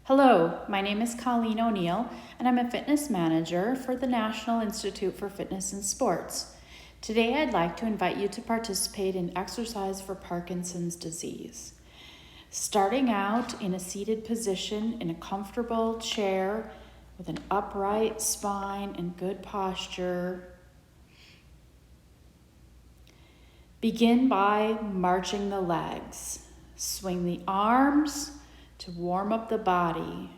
Hello, my name is Colleen O'Neill, and I'm a fitness manager for the National Institute for Fitness and Sports. Today, I'd like to invite you to participate in exercise for Parkinson's disease. Starting out in a seated position in a comfortable chair with an upright spine and good posture. Begin by marching the legs. Swing the arms to warm up the body,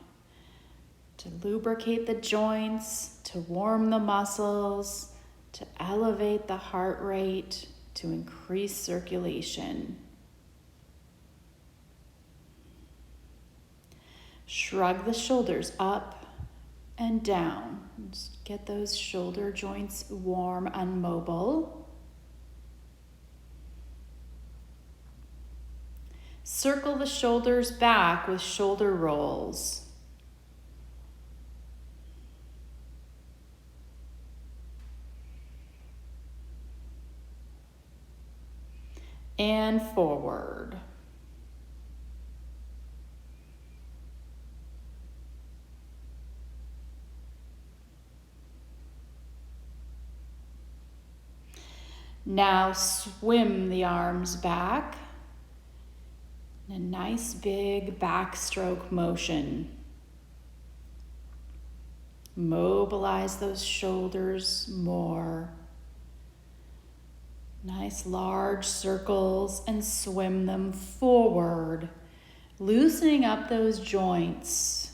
to lubricate the joints, to warm the muscles, to elevate the heart rate, to increase circulation. Shrug the shoulders up and down. Just get those shoulder joints warm and mobile. Circle the shoulders back with shoulder rolls. And forward. Now swim the arms back. A nice big backstroke motion. Mobilize those shoulders more. Nice large circles and swim them forward, loosening up those joints,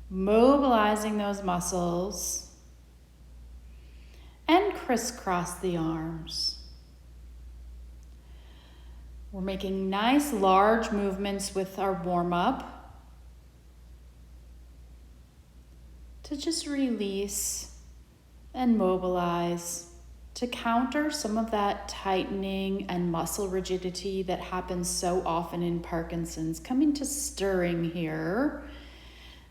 mobilizing those muscles, and crisscross the arms. We're making nice large movements with our warm-up to just release and mobilize to counter some of that tightening and muscle rigidity that happens so often in Parkinson's. Coming to stirring here,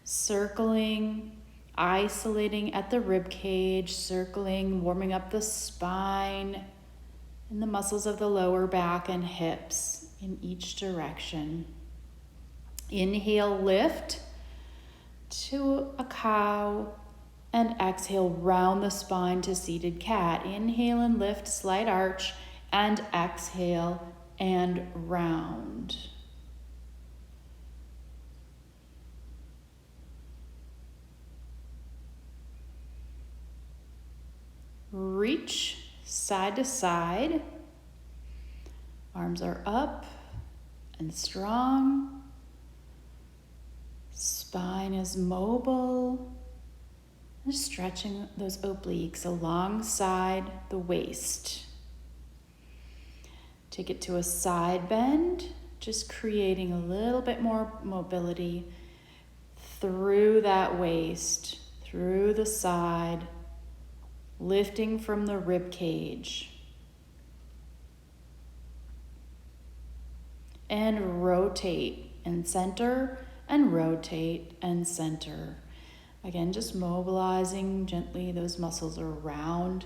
circling, isolating at the rib cage, circling, warming up the spine, and the muscles of the lower back and hips in each direction. Inhale, lift to a cow, and exhale, round the spine to seated cat. Inhale and lift, slight arch, and exhale and round. Reach side to side. Arms are up and strong. Spine is mobile. And stretching those obliques alongside the waist. Take it to a side bend, just creating a little bit more mobility through that waist, through the side, lifting from the rib cage. And rotate and center, and rotate and center. Again, just mobilizing gently those muscles around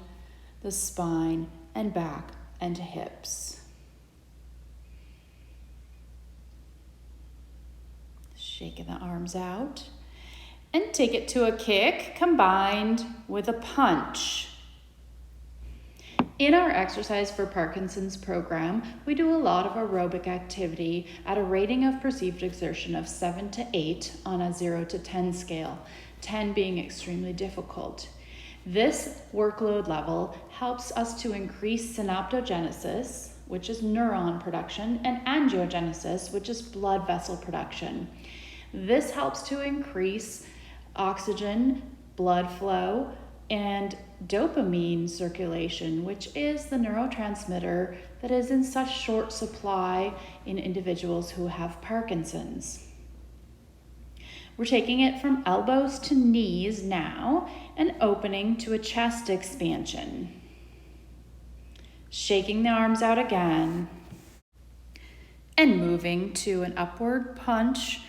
the spine and back and hips. Shaking the arms out. And take it to a kick combined with a punch. In our Exercise for Parkinson's program, we do a lot of aerobic activity at a rating of perceived exertion of 7 to 8 on a 0 to 10 scale, 10 being extremely difficult. This workload level helps us to increase synaptogenesis, which is neuron production, and angiogenesis, which is blood vessel production. This helps to increase oxygen, blood flow, and dopamine circulation, which is the neurotransmitter that is in such short supply in individuals who have Parkinson's. We're taking it from elbows to knees now and opening to a chest expansion. Shaking the arms out again and moving to an upward punch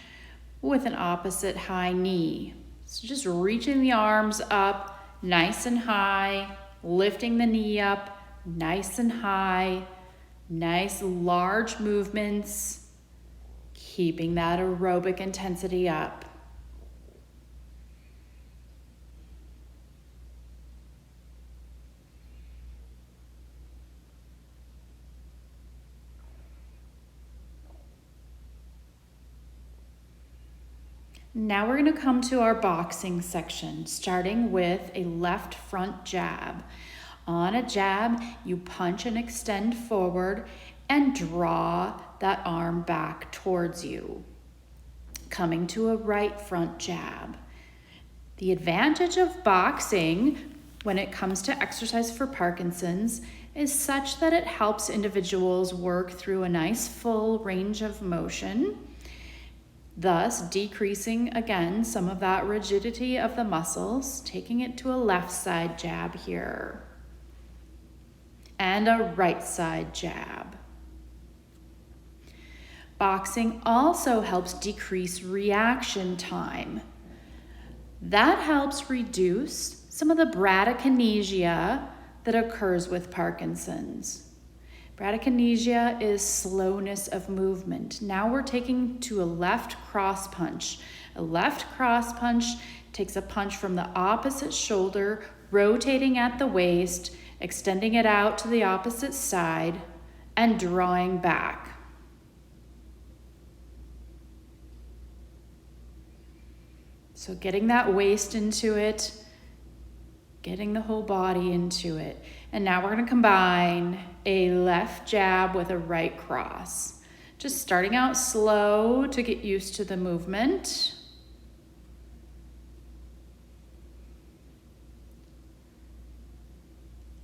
with an opposite high knee. So just reaching the arms up nice and high, lifting the knee up nice and high, nice large movements, keeping that aerobic intensity up. Now we're going to come to our boxing section, starting with a left front jab. On a jab, you punch and extend forward and draw that arm back towards you. Coming to a right front jab. The advantage of boxing when it comes to exercise for Parkinson's is such that it helps individuals work through a nice full range of motion, thus decreasing again some of that rigidity of the muscles, taking it to a left side jab here and a right side jab. Boxing also helps decrease reaction time. That helps reduce some of the bradykinesia that occurs with Parkinson's. Bradykinesia is slowness of movement. Now we're taking to a left cross punch. A left cross punch takes a punch from the opposite shoulder, rotating at the waist, extending it out to the opposite side, and drawing back. So getting that waist into it, getting the whole body into it. And now we're going to combine a left jab with a right cross. Just starting out slow to get used to the movement.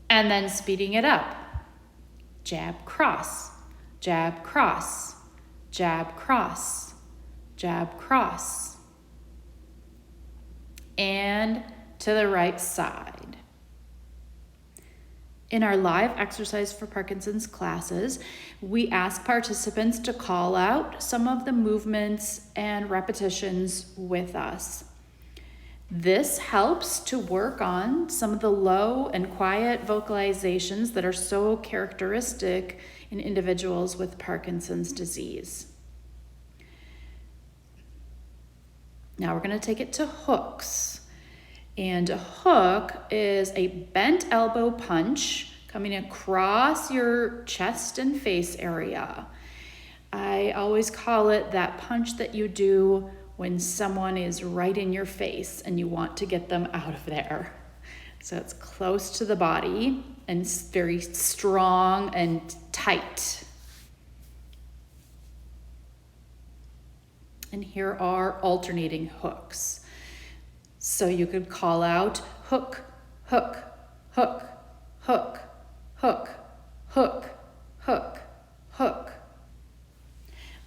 And then speeding it up. Jab, cross, jab, cross, jab, cross, jab, cross. And to the right side. In our live exercise for Parkinson's classes, we ask participants to call out some of the movements and repetitions with us. This helps to work on some of the low and quiet vocalizations that are so characteristic in individuals with Parkinson's disease. Now we're going to take it to hooks. And a hook is a bent elbow punch coming across your chest and face area. I always call it that punch that you do when someone is right in your face and you want to get them out of there. So it's close to the body and it's very strong and tight. And here are alternating hooks. So you could call out hook, hook, hook, hook, hook, hook, hook, hook.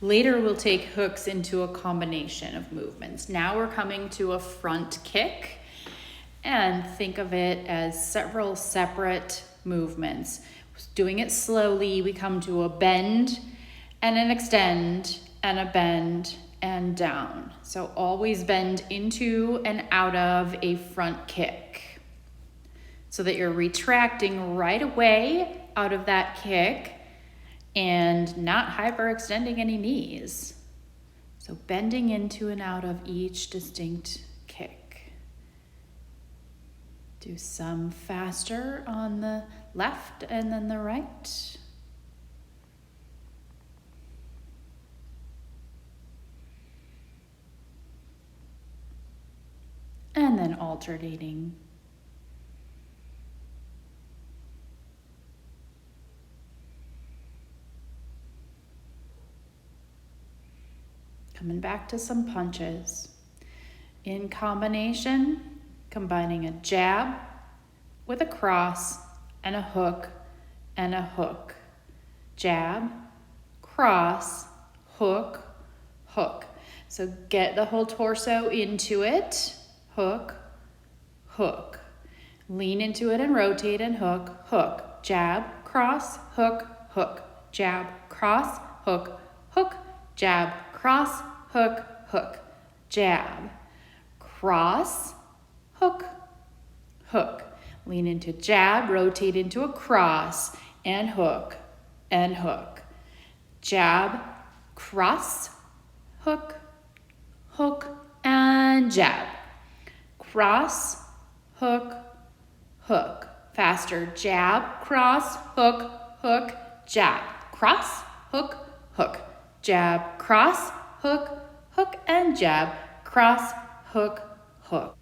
Later we'll take hooks into a combination of movements. Now we're coming to a front kick, and think of it as several separate movements. Doing it slowly, we come to a bend and an extend and a bend and down. So always bend into and out of a front kick so that you're retracting right away out of that kick and not hyperextending any knees. So bending into and out of each distinct kick. Do some faster on the left and then the right. And then alternating. Coming back to some punches. In combination, combining a jab with a cross and a hook and a hook. Jab, cross, hook, hook. So get the whole torso into it. Hook, hook. Lean into it and rotate and hook, hook. Jab, cross, hook, hook. Jab, cross, hook, hook. Jab, cross, hook, hook. Jab, cross, hook, hook. Lean into jab, rotate into a cross, and hook, and hook. Jab, cross, hook, hook, and jab. Cross, hook, hook. Faster. Jab, cross, hook, hook, jab. Cross, hook, hook. Jab, cross, hook, hook, and jab. Cross, hook, hook.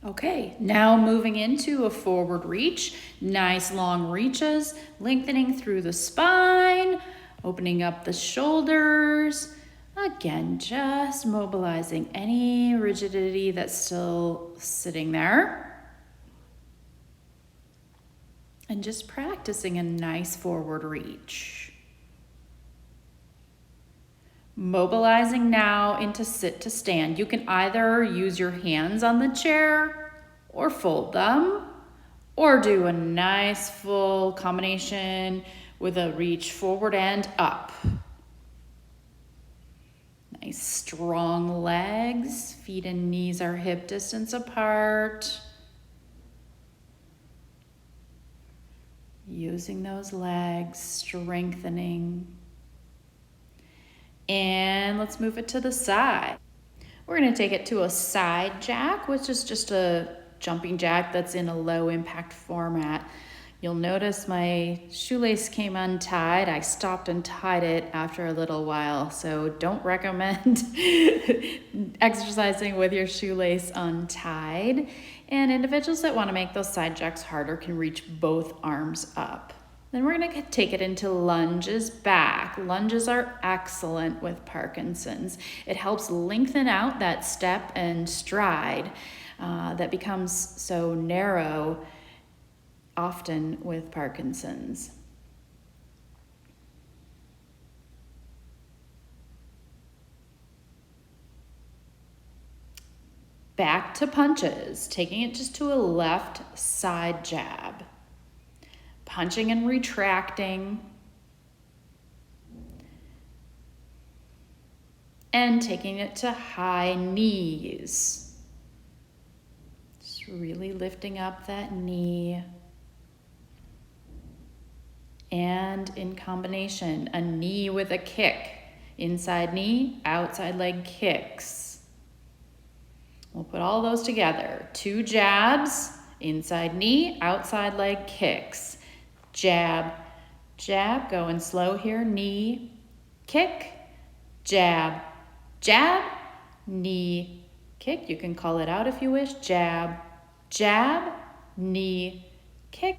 Okay, now moving into a forward reach. Nice long reaches, lengthening through the spine, opening up the shoulders. Again, just mobilizing any rigidity that's still sitting there. And just practicing a nice forward reach. Mobilizing now into sit to stand. You can either use your hands on the chair or fold them, or do a nice full combination with a reach forward and up. Nice strong legs. Feet and knees are hip distance apart. Using those legs, strengthening. And let's move it to the side. We're going to take it to a side jack, which is just a jumping jack that's in a low impact format. You'll notice my shoelace came untied. I stopped and tied it after a little while, so don't recommend exercising with your shoelace untied. And individuals that want to make those side jacks harder can reach both arms up. Then we're going to take it into lunges back. Lunges are excellent with Parkinson's. It helps lengthen out that step and stride that becomes so narrow often with Parkinson's. Back to punches, taking it just to a left side jab. Punching and retracting. And taking it to high knees. Just really lifting up that knee. And in combination, a knee with a kick. Inside knee, outside leg kicks. We'll put all those together. 2 jabs, inside knee, outside leg kicks. Jab, jab, going slow here, knee, kick, jab, jab, knee, kick. You can call it out if you wish. Jab, jab, knee, kick.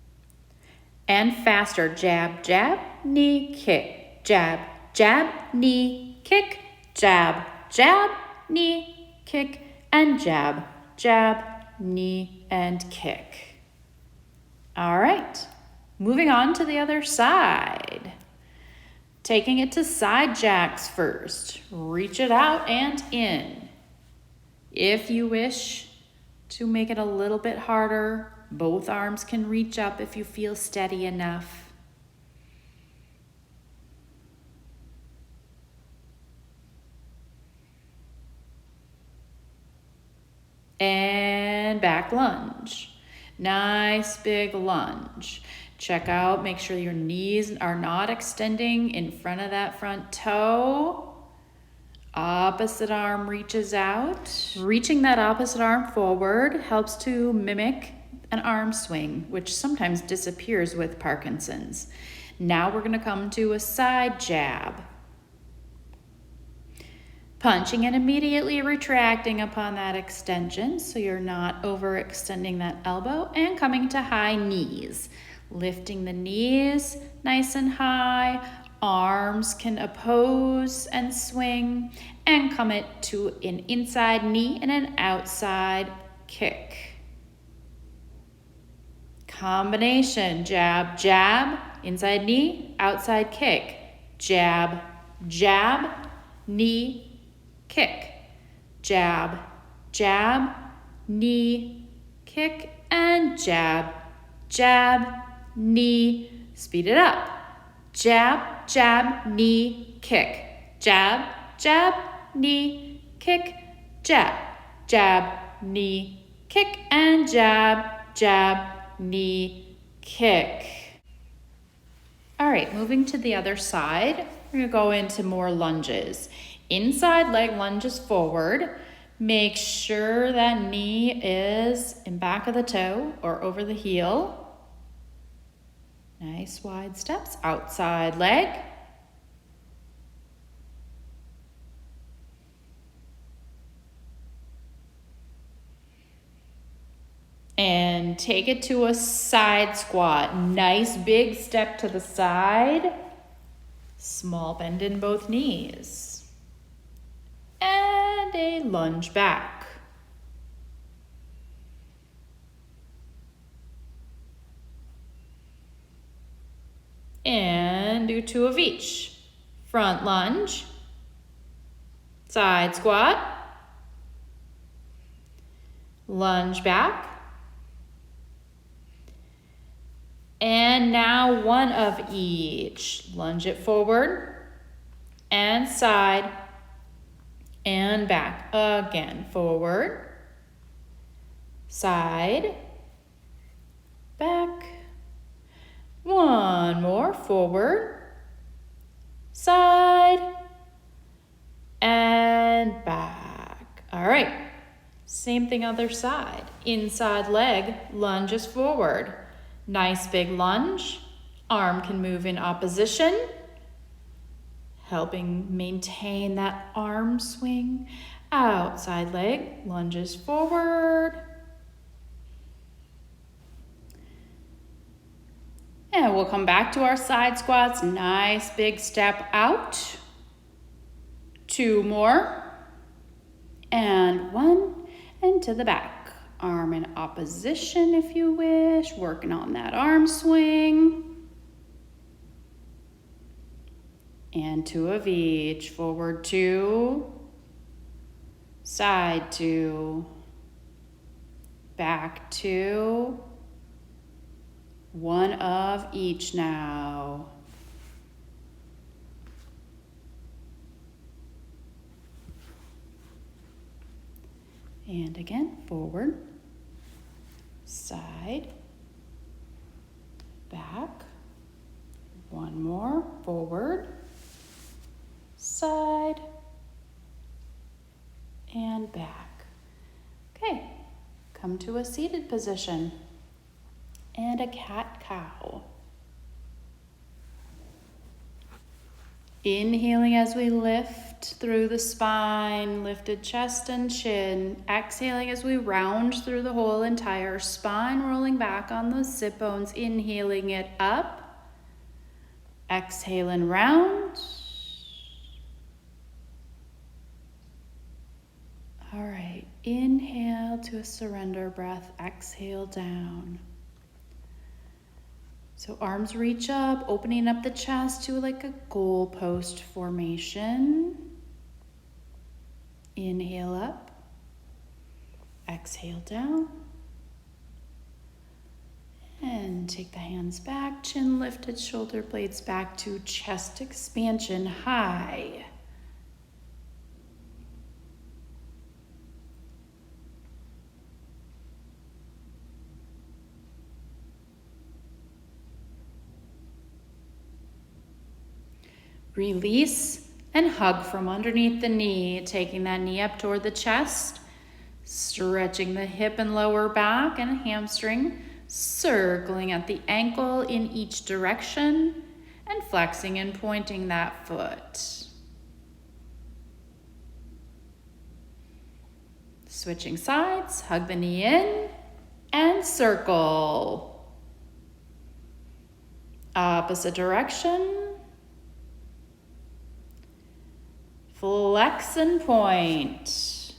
And faster, jab, jab, knee, kick, jab, jab, knee, kick, jab, jab, knee, kick, and jab, jab, knee, and kick. All right, moving on to the other side. Taking it to side jacks first. Reach it out and in. If you wish to make it a little bit harder, both arms can reach up if you feel steady enough. And back lunge. Nice big lunge. Check out, make sure your knees are not extending in front of that front toe. Opposite arm reaches out. Reaching that opposite arm forward helps to mimic an arm swing, which sometimes disappears with Parkinson's. Now we're going to come to a side jab. Punching and immediately retracting upon that extension so you're not overextending that elbow, and coming to high knees. Lifting the knees nice and high. Arms can oppose and swing, and come it to an inside knee and an outside kick. Combination, jab, jab, inside knee, outside kick. Jab, jab, knee, kick. Jab, jab, knee, kick, and jab, jab, knee. Speed it up. Jab, jab, knee, kick. Jab, jab, knee, kick. Jab, jab, knee, kick, and jab, jab, knee, kick. All right, moving to the other side, we're gonna go into more lunges. Inside leg lunges forward. Make sure that knee is in back of the toe or over the heel. Nice wide steps. Outside leg. And take it to a side squat. Nice big step to the side. Small bend in both knees. And a lunge back. And do 2 of each. Front lunge. Side squat. Lunge back. And now 1 of each. Lunge it forward and side and back. Again, forward, side, back. 1 more, forward, side, and back. All right, same thing other side. Inside leg lunges forward. Nice big lunge. Arm can move in opposition, helping maintain that arm swing. Outside leg lunges forward. And we'll come back to our side squats. Nice big step out. 2 more. And 1. And to the back. Arm in opposition if you wish. Working on that arm swing. And 2 of each. Forward 2. Side 2. Back 2. 1 of each now. And again, forward, side, back. 1 more, forward, side, and back. Okay, come to a seated position and a cat-cow. Inhaling as we lift through the spine, lifted chest and chin. Exhaling as we round through the whole entire spine, rolling back on those sit bones, inhaling it up. Exhaling round. All right, inhale to a surrender breath, exhale down. So arms reach up, opening up the chest to like a goalpost formation. Inhale up, exhale down. And take the hands back, chin lifted, shoulder blades back to chest expansion high. Release and hug from underneath the knee, taking that knee up toward the chest, stretching the hip and lower back and hamstring, circling at the ankle in each direction, and flexing and pointing that foot. Switching sides, hug the knee in and circle. Opposite direction. Flex and point.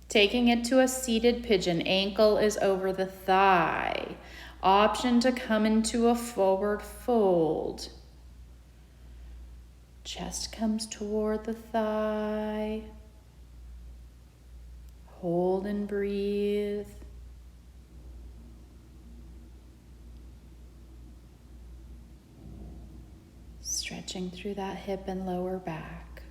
Taking it to a seated pigeon, ankle is over the thigh. Option to come into a forward fold. Chest comes toward the thigh. Hold and breathe. Stretching through that hip and lower back.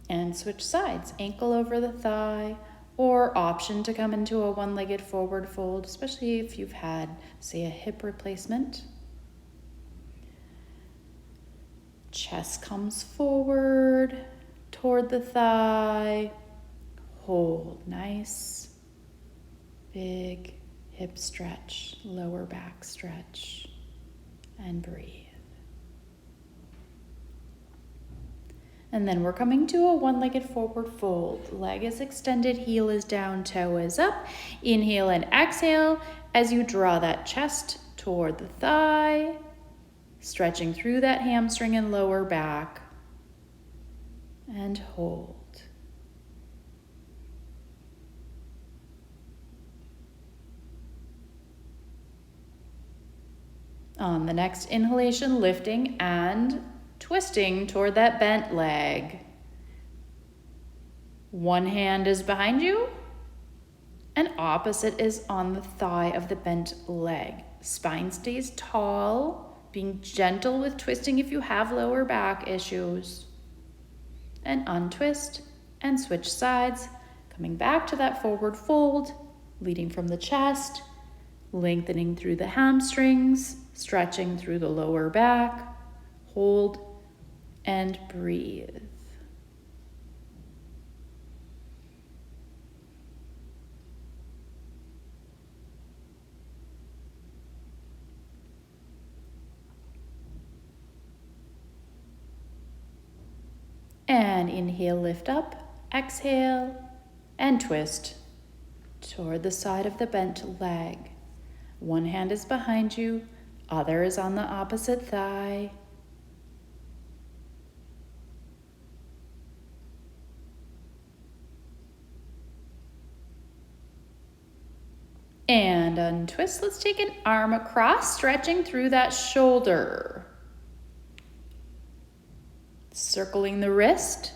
And switch sides. Ankle over the thigh, or option to come into a one-legged forward fold, especially if you've had, say, a hip replacement. Chest comes forward toward the thigh. Hold, nice, big hip stretch, lower back stretch, and breathe. And then we're coming to a one-legged forward fold. Leg is extended, heel is down, toe is up. Inhale and exhale as you draw that chest toward the thigh, stretching through that hamstring and lower back. And hold. On the next inhalation, lifting and twisting toward that bent leg. One hand is behind you, and opposite is on the thigh of the bent leg. Spine stays tall, being gentle with twisting if you have lower back issues. And untwist and switch sides, coming back to that forward fold, leading from the chest, lengthening through the hamstrings, stretching through the lower back. Hold and breathe. And inhale, lift up, exhale, and twist toward the side of the bent leg. One hand is behind you, other is on the opposite thigh. And untwist. Let's take an arm across, stretching through that shoulder. Circling the wrist.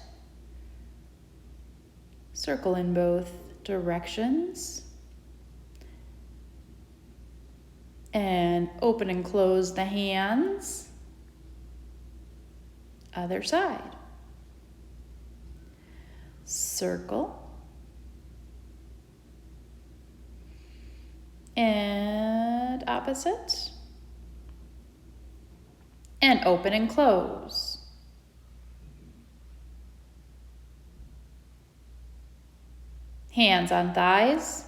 Circle in both directions. And open and close the hands. Other side. Circle. And opposite. And open and close. Hands on thighs.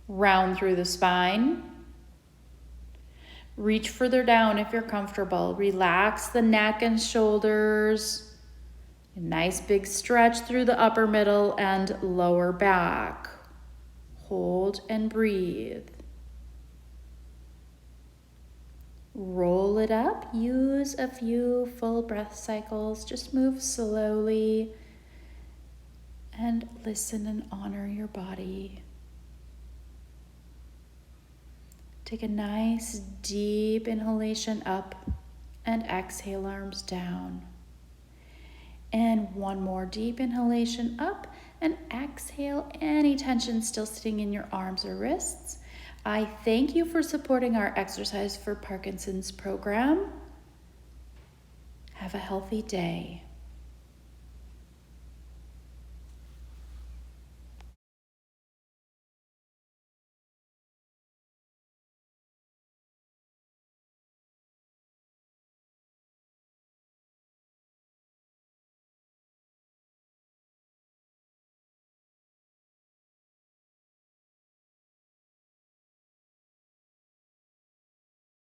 Round through the spine. Reach further down if you're comfortable. Relax the neck and shoulders. A nice big stretch through the upper middle and lower back. Hold and breathe. Roll it up. Use a few full breath cycles. Just move slowly and listen and honor your body. Take a nice deep inhalation up and exhale, arms down. And one more deep inhalation up and exhale any tension still sitting in your arms or wrists. I thank you for supporting our Exercise for Parkinson's program. Have a healthy day.